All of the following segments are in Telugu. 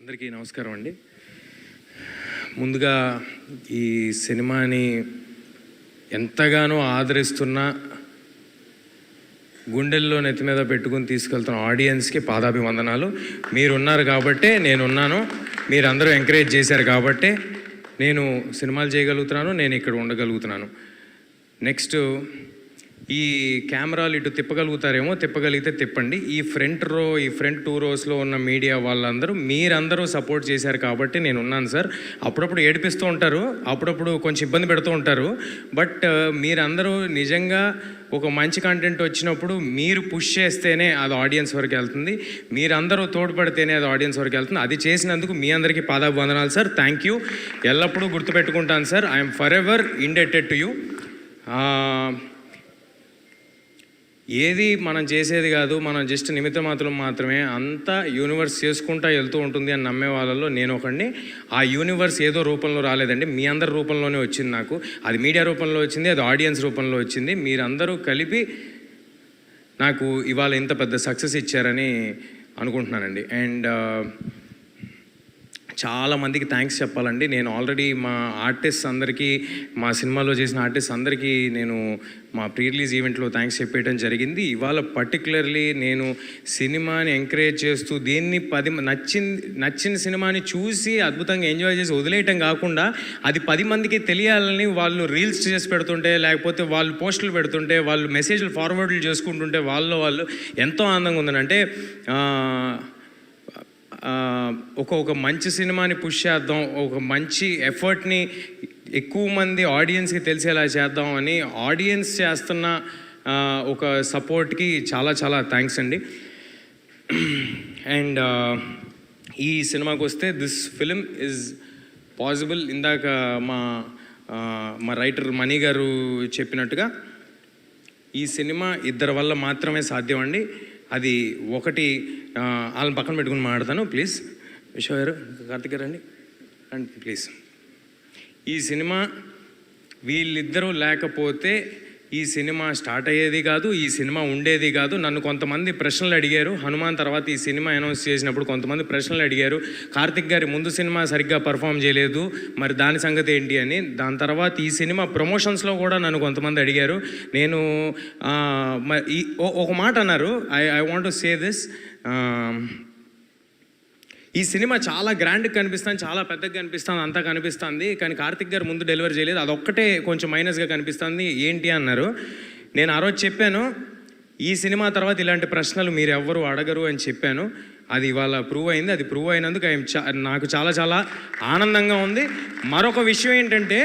అందరికీ నమస్కారం అండి. ముందుగా ఈ సినిమాని ఎంతగానో ఆదరిస్తున్న, గుండెల్లో నెత్తి మీద పెట్టుకుని తీసుకెళ్తున్న ఆడియన్స్కి పాదాభివందనాలు. మీరున్నారు కాబట్టే నేనున్నాను, మీరందరూ ఎంకరేజ్ చేశారు కాబట్టే నేను సినిమాలు చేయగలుగుతున్నాను, నేను ఇక్కడ ఉండగలుగుతున్నాను. నెక్స్ట్, ఈ కెమెరాలు ఇటు తిప్పగలుగుతారేమో, తిప్పగలిగితే తిప్పండి. ఈ ఫ్రంట్ 2 రోస్లో ఉన్న మీడియా వాళ్ళందరూ మీరందరూ సపోర్ట్ చేశారు కాబట్టి నేను ఉన్నాను సార్. అప్పుడప్పుడు ఏడిపిస్తూ ఉంటారు, అప్పుడప్పుడు కొంచెం ఇబ్బంది పెడుతూ ఉంటారు. బట్ మీరందరూ నిజంగా ఒక మంచి కంటెంట్ వచ్చినప్పుడు మీరు పుష్ చేస్తేనే అది ఆడియన్స్ వరకు వెళ్తుంది, మీరందరూ తోడ్పడితేనే అది ఆడియన్స్ వరకు వెళ్తుంది. అది చేసినందుకు మీ అందరికీ పాదాభివందనాలు సార్. Thank you. ఎల్లప్పుడూ గుర్తుపెట్టుకుంటాను sir. I'm forever indebted to you. ఏది మనం చేసేది కాదు, మనం జస్ట్ నిమిత్త మాత్రమే, అంతా యూనివర్స్ చేసుకుంటా వెళ్తూ ఉంటుంది అని నమ్మే వాళ్ళలో నేను ఒకడిని. ఆ యూనివర్స్ ఏదో రూపంలో రాలేదండి, మీ అందరి రూపంలోనే వచ్చింది నాకు. అది మీడియా రూపంలో వచ్చింది, అది ఆడియన్స్ రూపంలో వచ్చింది. మీరందరూ కలిపి నాకు ఇవాళ ఇంత పెద్ద సక్సెస్ ఇచ్చారని అనుకుంటున్నానండి. అండ్ చాలామందికి థ్యాంక్స్ చెప్పాలండి. నేను ఆల్రెడీ మా ఆర్టిస్ట్ అందరికీ, మా సినిమాలో చేసిన ఆర్టిస్ట్ అందరికీ నేను మా ప్రీ రిలీజ్ ఈవెంట్లో థ్యాంక్స్ చెప్పేయడం జరిగింది. ఇవాళ పర్టికులర్లీ నేను సినిమాని ఎంకరేజ్ చేస్తూ దీన్ని నచ్చిన సినిమాని చూసి అద్భుతంగా ఎంజాయ్ చేసి వదిలేయటం కాకుండా అది 10 మందికి తెలియాలని వాళ్ళు రీల్స్ చేసి పెడుతుంటే, లేకపోతే వాళ్ళు పోస్టులు పెడుతుంటే, వాళ్ళు మెసేజ్లు ఫార్వర్డ్లు చేసుకుంటుంటే వాళ్ళు ఎంతో ఆనందంగా ఉందని. అంటే ఒక మంచి సినిమాని పుష్ చేద్దాం, ఒక మంచి ఎఫర్ట్ని ఎక్కువ మంది ఆడియన్స్కి తెలిసేలా చేద్దాం అని ఆడియన్స్ చేస్తున్న ఒక సపోర్ట్కి చాలా చాలా థ్యాంక్స్ అండి. అండ్ ఈ సినిమాకి వస్తే దిస్ ఫిలిం ఈజ్ పాసిబుల్. ఇందాక మా రైటర్ మణి గారు చెప్పినట్టుగా ఈ సినిమా ఇద్దరి వల్ల మాత్రమే సాధ్యం అండి. అది ఒకటి, వాళ్ళని పక్కన పెట్టుకుని మాట్లాడతాను ప్లీజ్. విశ్వ గారు, కార్తిక్ గారు రండి ప్లీజ్. ఈ సినిమా వీళ్ళిద్దరూ లేకపోతే ఈ సినిమా స్టార్ట్ అయ్యేది కాదు, ఈ సినిమా ఉండేది కాదు. నన్ను కొంతమంది ప్రశ్నలు అడిగారు, హనుమాన్ తర్వాత ఈ సినిమా అనౌన్స్ చేసినప్పుడు కొంతమంది ప్రశ్నలు అడిగారు, కార్తిక్ గారి ముందు సినిమా సరిగ్గా పర్ఫామ్ చేయలేదు, మరి దాని సంగతి ఏంటి అని. దాని తర్వాత ఈ సినిమా ప్రమోషన్స్లో కూడా నన్ను కొంతమంది అడిగారు. నేను ఒక మాట అన్నారు, I want to say this. ఈ సినిమా చాలా గ్రాండ్గా కనిపిస్తుంది, చాలా పెద్దగా కనిపిస్తుంది, అంతా కనిపిస్తుంది, కానీ కార్తిక్ గారు ముందు డెలివరీ చేయలేదు, అదొక్కటే కొంచెం మైనస్గా కనిపిస్తుంది ఏంటి అన్నారు. నేను ఆ రోజు చెప్పాను, ఈ సినిమా తర్వాత ఇలాంటి ప్రశ్నలు మీరు ఎవ్వరు అడగరు అని చెప్పాను. అది ఇవాళ ప్రూవ్ అయింది. అది ప్రూవ్ అయినందుకు నాకు చాలా చాలా ఆనందంగా ఉంది. మరొక విషయం ఏంటంటే,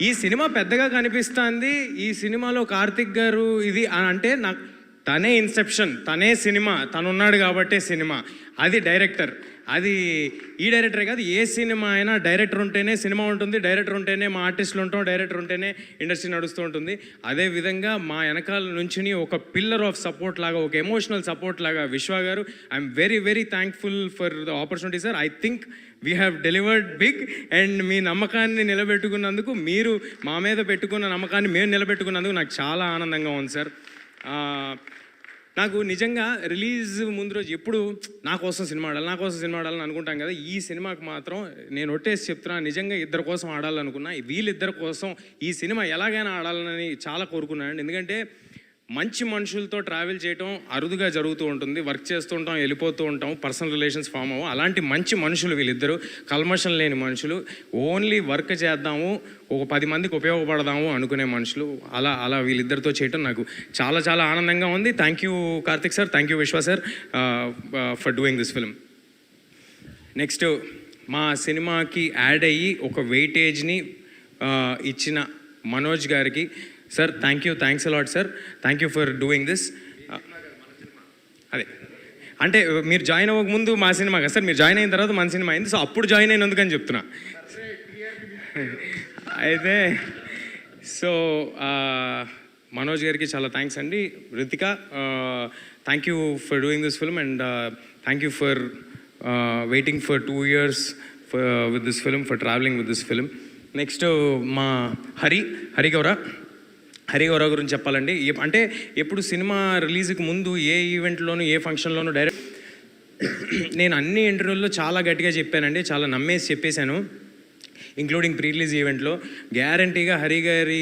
ఈ సినిమా పెద్దగా కనిపిస్తుంది, ఈ సినిమాలో కార్తిక్ గారు ఇది అంటే నాకు తనే ఇన్సెప్షన్, తనే సినిమా, తనున్నాడు కాబట్టే సినిమా. అది డైరెక్టర్, అది ఈ డైరెక్టరే కాదు, ఏ సినిమా అయినా డైరెక్టర్ ఉంటేనే సినిమా ఉంటుంది, డైరెక్టర్ ఉంటేనే మా ఆర్టిస్టులు ఉంటాం, డైరెక్టర్ ఉంటేనే ఇండస్ట్రీ నడుస్తూ ఉంటుంది. అదేవిధంగా మా వెనకాల నుంచి ఒక పిల్లర్ ఆఫ్ సపోర్ట్ లాగా, ఒక ఎమోషనల్ సపోర్ట్ లాగా విశ్వ గారు, I'm very very thankful for the opportunity sir. I think we have delivered big. And మీ నమ్మకాన్ని నిలబెట్టుకున్నందుకు, మీరు మా మీద పెట్టుకున్న నమ్మకాన్ని మేము నిలబెట్టుకున్నందుకు నాకు చాలా ఆనందంగా ఉంది సార్. నాకు నిజంగా రిలీజ్ ముందు రోజు ఎప్పుడు నా కోసం సినిమా ఆడాలని అనుకుంటాం కదా. ఈ సినిమాకి మాత్రం నేను ఒట్టేసి చెప్తున్నా, నిజంగా ఇద్దరి కోసం ఆడాలనుకున్నా. వీళ్ళిద్దరి కోసం ఈ సినిమా ఎలాగైనా ఆడాలని చాలా కోరుకున్నాను. ఎందుకంటే మంచి మనుషులతో ట్రావెల్ చేయటం అరుదుగా జరుగుతూ ఉంటుంది. వర్క్ చేస్తూ ఉంటాం, వెళ్ళిపోతూ ఉంటాం, పర్సనల్ రిలేషన్స్ ఫామ్ అవ్వం. అలాంటి మంచి మనుషులు వీళ్ళిద్దరూ, కల్మషం లేని మనుషులు, ఓన్లీ వర్క్ చేద్దాము, ఒక 10 మందికి ఉపయోగపడదాము అనుకునే మనుషులు. అలా వీళ్ళిద్దరితో చేయటం నాకు చాలా చాలా ఆనందంగా ఉంది. Thank you Karthik sir, thank you Vishwa sir for doing this film. Next, మా సినిమాకి యాడ్ అయ్యి ఒక వెయిటేజ్ని ఇచ్చిన మనోజ్ గారికి, sir thanks a lot sir, thank you for doing this. అదే అంటే మీరు జాయిన్ అవ్వక ముందు మా సినిమా కదా సార్, మీరు జాయిన్ అయిన తర్వాత మన సినిమా అయింది, సో అప్పుడు జాయిన్ అయినందుకని చెప్తున్నా. అయితే సో మనోజ్ గారికి చాలా థ్యాంక్స్ అండి. Ritika, thank you for doing this film and thank you for waiting for 2 years with this film, for travelling with this film. Next మా హరి గౌరవ్ గురించి చెప్పాలండి. అంటే ఎప్పుడు సినిమా రిలీజ్కి ముందు ఏ ఈవెంట్లోనూ, ఏ ఫంక్షన్లోనూ నేను అన్ని ఇంటర్వ్యూల్లో చాలా గట్టిగా చెప్పానండి, చాలా నమ్మేసి చెప్పేశాను, ఇంక్లూడింగ్ ప్రీ రిలీజ్ ఈవెంట్లో. గ్యారంటీగా హరి గారి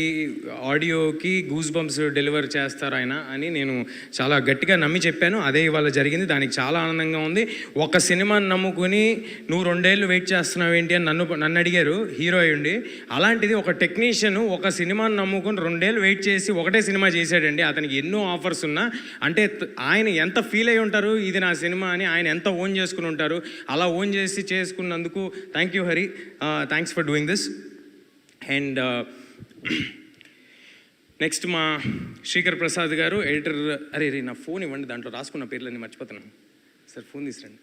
ఆడియోకి గూస్ బంప్స్ డెలివర్ చేస్తారు ఆయన అని నేను చాలా గట్టిగా నమ్మి చెప్పాను. అదే ఇవాళ జరిగింది. దానికి చాలా ఆనందంగా ఉంది. ఒక సినిమాని నమ్ముకుని నువ్వు 2 ఏళ్ళు వెయిట్ చేస్తున్నావు ఏంటి అని నన్ను అడిగారు, హీరో అయ్యుండి. అలాంటిది ఒక టెక్నీషియన్ ఒక సినిమాని నమ్ముకుని 2 ఏళ్ళు వెయిట్ చేసి ఒకటే సినిమా చేశాడండి. అతనికి ఎన్నో ఆఫర్స్ ఉన్నా, అంటే ఆయన ఎంత ఫీల్ అయి ఉంటారు ఇది నా సినిమా అని, ఆయన ఎంత ఓన్ చేసుకుని ఉంటారు. అలా ఓన్ చేసి చేసుకున్నందుకు thank you Hari, thanks for doing this. And next మా శ్రీకర్ ప్రసాద్ గారు ఎడిటర్. అరే నా ఫోన్ ఇవ్వండి, దాంట్లో రాసుకున్న పేర్లన్నీ మర్చిపోతున్నాను సార్, ఫోన్ తీసురండి.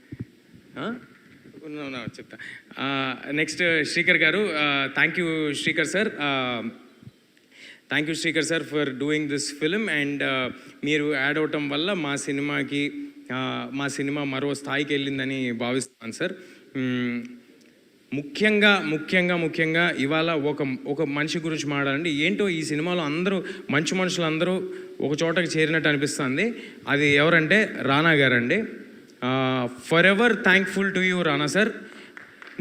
చెప్తా. నెక్స్ట్ శ్రీకర్ గారు. Thank you Srikar sir, thank you Srikar sir for doing this film. And మీరు యాడ్ అవటం వల్ల మా సినిమా మరో స్థాయికి వెళ్ళిందని భావిస్తున్నాను సార్. ముఖ్యంగా ఇవాళ ఒక మనిషి గురించి మాట్లాడాలండి. ఏంటో ఈ సినిమాలో అందరూ మంచి మనుషులందరూ ఒక చోటకి చేరినట్టు అనిపిస్తుంది. అది ఎవరంటే రానా గారండి. For ever thankful to you Rana sir.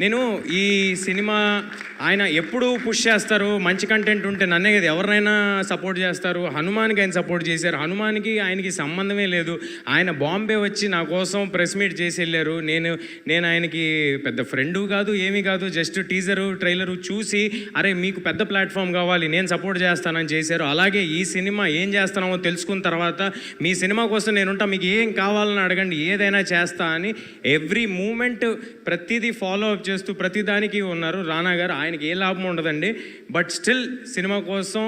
నేను ఈ సినిమా ఆయన ఎప్పుడు పుష్ చేస్తారు, మంచి కంటెంట్ ఉంటే నన్నే కదా ఎవరినైనా సపోర్ట్ చేస్తారు. హనుమాన్కి ఆయన సపోర్ట్ చేశారు. హనుమాన్కి ఆయనకి సంబంధమే లేదు. ఆయన బాంబే వచ్చి నా కోసం ప్రెస్ మీట్ చేసి వెళ్ళారు. నేను ఆయనకి పెద్ద ఫ్రెండు కాదు, ఏమీ కాదు, జస్ట్ టీజరు ట్రైలరు చూసి అరే మీకు పెద్ద ప్లాట్ఫామ్ కావాలి, నేను సపోర్ట్ చేస్తానని చేశారు. అలాగే ఈ సినిమా ఏం చేస్తున్నామో తెలుసుకున్న తర్వాత మీ సినిమా కోసం నేనుంటా, మీకు ఏం కావాలని అడగండి, ఏదైనా చేస్తా అని ఎవ్రీ మూమెంట్ ప్రతిదీ ఫాలో అప్ చేస్తూ ప్రతిదానికి ఉన్నారు రానా గారు. ఆయనకి ఏ లాభం ఉండదండి, బట్ స్టిల్ సినిమా కోసం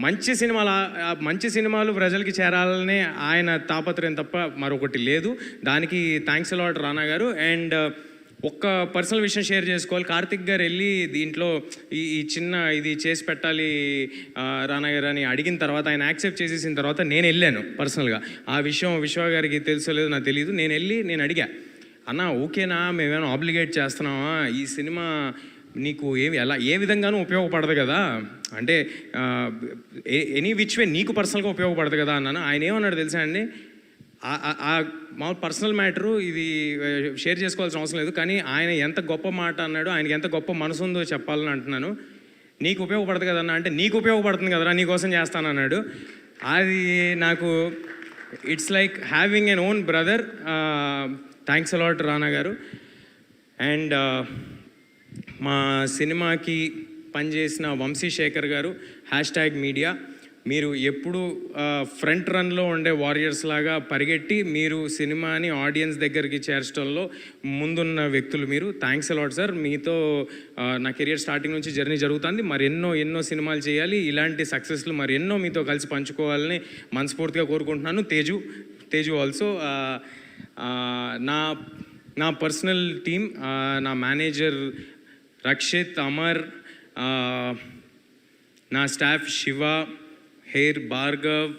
మంచి సినిమాలు ప్రజలకి చేరాలనే ఆయన తాపత్రయం తప్ప మరొకటి లేదు. దానికి thanks a lot Rana garu. And ఒక్క పర్సనల్ విషయం షేర్ చేసుకోవాలి. కార్తిక్ గారు వెళ్ళి దీంట్లో ఈ చిన్న ఇది చేసి పెట్టాలి రానా గారు అని అడిగిన తర్వాత ఆయన యాక్సెప్ట్ చేసేసిన తర్వాత నేను వెళ్ళాను పర్సనల్గా. ఆ విషయం విశ్వ గారికి తెలుసో లేదో నాకు తెలియదు. నేను అడిగా, అన్న ఓకేనా, మేమేమైనా ఆబ్లిగేట్ చేస్తున్నావా, ఈ సినిమా నీకు ఏ విధంగానూ ఉపయోగపడదు కదా, అంటే ఎనీ విచ్ వే నీకు పర్సనల్గా ఉపయోగపడదు కదా అన్నాను. ఆయన ఏమన్నాడు తెలుసా అండి, మా పర్సనల్ మ్యాటరు ఇది షేర్ చేసుకోవాల్సిన అవసరం లేదు, కానీ ఆయన ఎంత గొప్ప మాట అన్నాడు, ఆయనకి ఎంత గొప్ప మనసు ఉందో చెప్పాలని అంటున్నాను. నీకు ఉపయోగపడదు కదన్నా అంటే నీకు ఉపయోగపడుతుంది కదరా, నీకోసం చేస్తానన్నాడు. అది నాకు it's like having an own brother. Thanks a lot Rana garu. And మా సినిమాకి పనిచేసిన వంశీశేఖర్ గారు, #మీడియా, మీరు ఎప్పుడు ఫ్రంట్ రన్లో ఉండే వారియర్స్ లాగా పరిగెట్టి మీరు సినిమాని ఆడియన్స్ దగ్గరికి చేర్చడంలో ముందున్న వ్యక్తులు మీరు. Thanks a lot sir. మీతో నా కెరియర్ స్టార్టింగ్ నుంచి జర్నీ జరుగుతుంది. మరి ఎన్నో సినిమాలు చేయాలి, ఇలాంటి సక్సెస్లు మరి ఎన్నో మీతో కలిసి పంచుకోవాలని మనస్ఫూర్తిగా కోరుకుంటున్నాను. తేజు ఆల్సో. నా పర్సనల్ టీమ్, నా మేనేజర్ రక్షిత్, అమర్, నా స్టాఫ్ శివ, హెయిర్ భార్గవ్,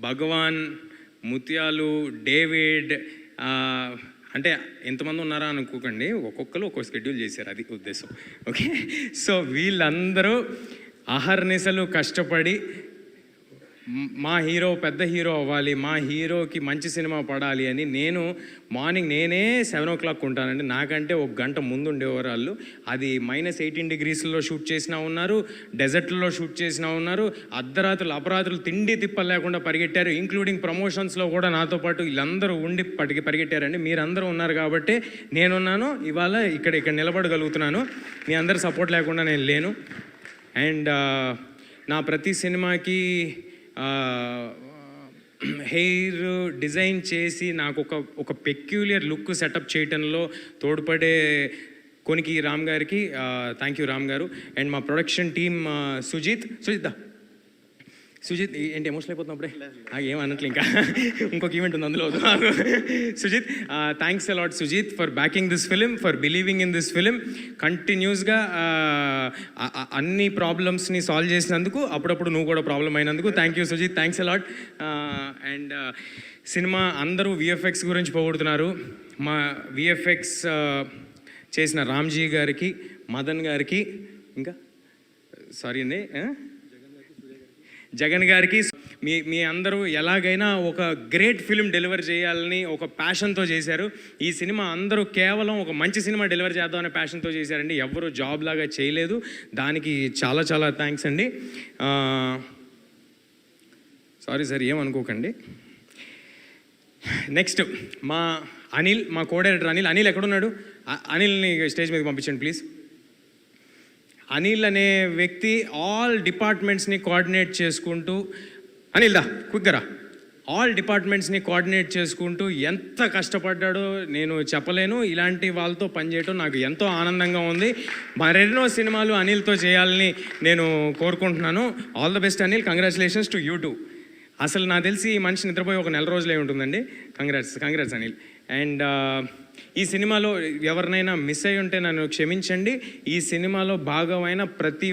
భగవాన్, ముత్యాలు, డేవిడ్, అంటే ఎంతమంది ఉన్నారా అనుకోకండి, ఒక్కొక్కరు ఒక్కొక్క షెడ్యూల్ చేశారు, అది ఉద్దేశం. ఓకే, సో వీళ్ళందరూ అహర్నిశలు కష్టపడి మా హీరో పెద్ద హీరో అవ్వాలి, మా హీరోకి మంచి సినిమా పడాలి అని నేనే 7 o'clock ఉంటానండి. నాకంటే 1 గంట ముందు ఉండేవారు వాళ్ళు. అది -18 degreesలో షూట్ చేసినా ఉన్నారు, డెజర్ట్లో షూట్ చేసినా ఉన్నారు, అపరాత్రులు తిండి తిప్పలు లేకుండా పరిగెట్టారు. ఇంక్లూడింగ్ ప్రమోషన్స్లో కూడా నాతో పాటు వీళ్ళందరూ ఉండి పరిగెట్టారండి. మీరందరూ ఉన్నారు కాబట్టి నేనున్నాను, ఇవాళ ఇక్కడ నిలబడగలుగుతున్నాను. మీ అందరి సపోర్ట్ లేకుండా నేను లేను. అండ్ నా ప్రతి సినిమాకి హెయిర్ డిజైన్ చేసి నాకు ఒక పెక్యులియర్ లుక్ సెటప్ చేయటంలో తోడ్పడే కొనికి రామ్ గారికి థ్యాంక్ యూ రామ్ గారు. అండ్ మా ప్రొడక్షన్ టీమ్ సుజిత్ ఏంటి ఎమోషనల్ అయిపోతున్నప్పుడే ఏమన్నట్లు, ఇంకా ఇంకొక ఈవెంట్ ఉంది అందులో. Sujith, thanks a lot Sujith for backing this film, for believing in this film. కంటిన్యూస్గా అన్ని ప్రాబ్లమ్స్ని సాల్వ్ చేసినందుకు, అప్పుడప్పుడు నువ్వు కూడా ప్రాబ్లం అయినందుకు thank you Sujith, thanks a lot. And cinema అందరూ విఎఫ్ఎక్స్ గురించి పోగొడుతున్నారు. మా విఎఫ్ఎక్స్ చేసిన రామ్జీ గారికి, మదన్ గారికి, ఇంకా సారీ అండి జగన్ గారికి, మీ అందరూ ఎలాగైనా ఒక గ్రేట్ ఫిల్మ్ డెలివర్ చేయాలని ఒక ప్యాషన్తో చేశారు. ఈ సినిమా అందరూ కేవలం ఒక మంచి సినిమా డెలివర్ చేద్దామనే ప్యాషన్తో చేశారండి. ఎవరు జాబ్ లాగా చేయలేదు. దానికి చాలా చాలా థ్యాంక్స్ అండి. సారీ సార్, ఏమనుకోకండి. నెక్స్ట్ మా అనిల్, మా కోడైరెక్టర్ అనిల్ ఎక్కడున్నాడు? అనిల్ని స్టేజ్ మీదకి పంపించండి ప్లీజ్. అనిల్ అనే వ్యక్తి ఆల్ డిపార్ట్మెంట్స్ని కోఆర్డినేట్ చేసుకుంటూ, అనిల్ దా క్విక్గా, ఆల్ డిపార్ట్మెంట్స్ని కోఆర్డినేట్ చేసుకుంటూ ఎంత కష్టపడ్డాడో నేను చెప్పలేను. ఇలాంటి వాళ్ళతో పనిచేయడం నాకు ఎంతో ఆనందంగా ఉంది. మరెన్నో సినిమాలు అనిల్తో చేయాలని నేను కోరుకుంటున్నాను. All the best Anil, congratulations to you two. అసలు నాకు తెలిసి ఈ మనిషి నిద్రపోయి ఒక నెల రోజులే ఉంటుందండి. కంగ్రాట్స్ అనిల్. అండ్ ఈ సినిమాలో ఎవరినైనా మిస్ అయి ఉంటే నన్ను క్షమించండి. ఈ సినిమాలో భాగమైన ప్రతి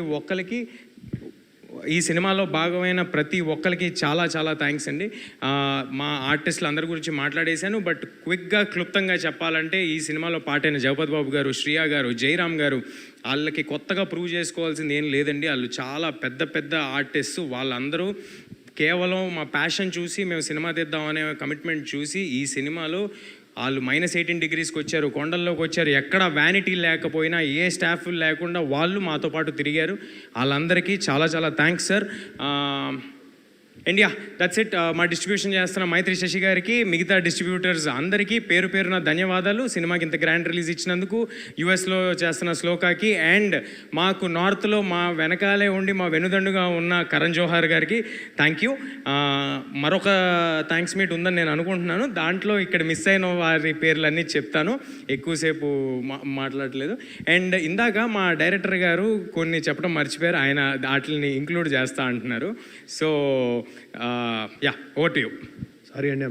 ఒక్కరికి చాలా చాలా థ్యాంక్స్ అండి. మా ఆర్టిస్టులు అందరి గురించి మాట్లాడేశాను. బట్ క్విక్గా క్లుప్తంగా చెప్పాలంటే ఈ సినిమాలో పాటైన జగపతి బాబు గారు, శ్రియా గారు, జయరామ్ గారు, వాళ్ళకి కొత్తగా ప్రూవ్ చేసుకోవాల్సింది ఏం లేదండి. వాళ్ళు చాలా పెద్ద ఆర్టిస్టు. వాళ్ళందరూ కేవలం మా ప్యాషన్ చూసి మేము సినిమా తీద్దామనే కమిట్మెంట్ చూసి ఈ సినిమాలో వాళ్ళు -18 డిగ్రీస్కి వచ్చారు, కొండల్లోకి వచ్చారు. ఎక్కడ వ్యానిటీ లేకపోయినా, ఏ స్టాఫ్ లేకుండా వాళ్ళు మాతో పాటు తిరిగారు. వాళ్ళందరికీ చాలా చాలా thanks sir. India that's it. మా డిస్ట్రిబ్యూషన్ చేస్తున్న మైత్రి శశి గారికి, మిగతా డిస్ట్రిబ్యూటర్స్ అందరికీ పేరున ధన్యవాదాలు. సినిమాకి ఇంత గ్రాండ్ రిలీజ్ ఇచ్చినందుకు. యుఎస్లో చేస్తున్న శ్లోకాకి, అండ్ మాకు నార్త్లో మా వెనకాలే ఉండి మా వెనుదండుగా ఉన్న కరణ్ జోహార్ గారికి థ్యాంక్ యూ. మరొక థ్యాంక్స్ మీట్ ఉందని నేను అనుకుంటున్నాను. దాంట్లో ఇక్కడ మిస్ అయిన వారి పేర్లన్నీ చెప్తాను, ఎక్కువసేపు మాట్లాడలేదు. అండ్ ఇందాక మా డైరెక్టర్ గారు కొన్ని చెప్పడం మర్చిపోయారు. ఆయన వాటిని ఇంక్లూడ్ చేస్తా అంటున్నారు. So over to you. Sorry అండి.